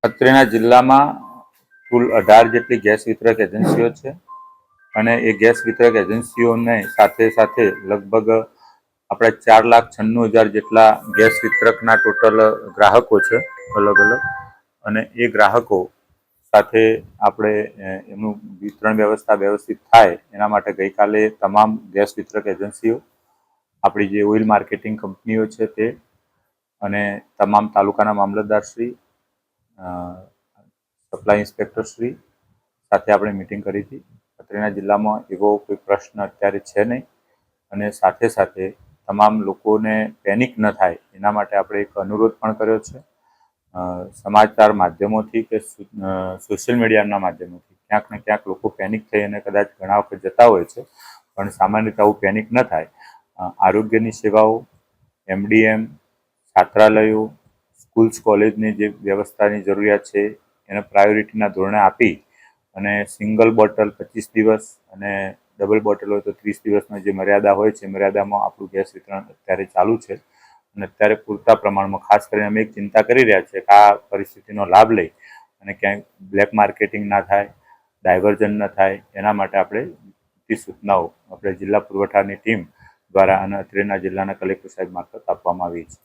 અત્રેના જિલ્લામાં કુલ 18 જેટલી ગેસ વિતરક એજન્સીઓ છે અને એ ગેસ વિતરક એજન્સીઓને સાથે સાથે લગભગ આપણે 4,96,000 જેટલા ગેસ વિતરકના ટોટલ ગ્રાહકો છે અલગ અલગ, અને એ ગ્રાહકો સાથે આપણે એનું વિતરણ વ્યવસ્થા વ્યવસ્થિત થાય એના માટે ગઈકાલે તમામ ગેસ વિતરક એજન્સીઓ, આપણી જે ઓઇલ માર્કેટિંગ કંપનીઓ છે તે અને તમામ તાલુકાના મામલતદારશ્રી, સપ્લાય ઇન્સ્પેક્ટરશ્રી સાથે આપણે મિટિંગ કરી હતી. અત્રેના જિલ્લામાં એવો કોઈ પ્રશ્ન અત્યારે છે નહીં અને સાથે સાથે તમામ લોકોને પેનિક ન થાય એના માટે આપણે એક અનુરોધ પણ કર્યો છે. સમાચાર માધ્યમોથી કે સોશિયલ મીડિયાના માધ્યમોથી ક્યાંક ને ક્યાંક લોકો પેનિક થઈ અને કદાચ ઘણા વખત જતા હોય છે, પણ સામાન્ય રીતે આવું પેનિક ન થાય. આરોગ્યની સેવાઓ, એમડીએમ, છાત્રાલયો, સ્કૂલ્સ કોલેજની જે વ્યવસ્થાની જરૂરિયાત છે એને પ્રાયોરિટીના ધોરણે આપી અને સિંગલ બોટલ 25 દિવસ અને ડબલ બોટલ હોય તો 30 દિવસની જે મર્યાદા હોય છે મર્યાદામાં આપણું ગેસ વિતરણ અત્યારે ચાલુ છે. અને અત્યારે પૂરતા પ્રમાણમાં, ખાસ કરીને અમે એક ચિંતા કરી રહ્યા છીએ કે આ પરિસ્થિતિનો લાભ લઈ અને ક્યાંય બ્લેક માર્કેટિંગ ના થાય, ડાયવર્ઝન ન થાય, એના માટે આપણે સૂચનાઓ આપણે જિલ્લા પુરવઠાની ટીમ દ્વારા અને અત્રેના જિલ્લાના કલેક્ટર સાહેબ મારફત આપવામાં આવી છે.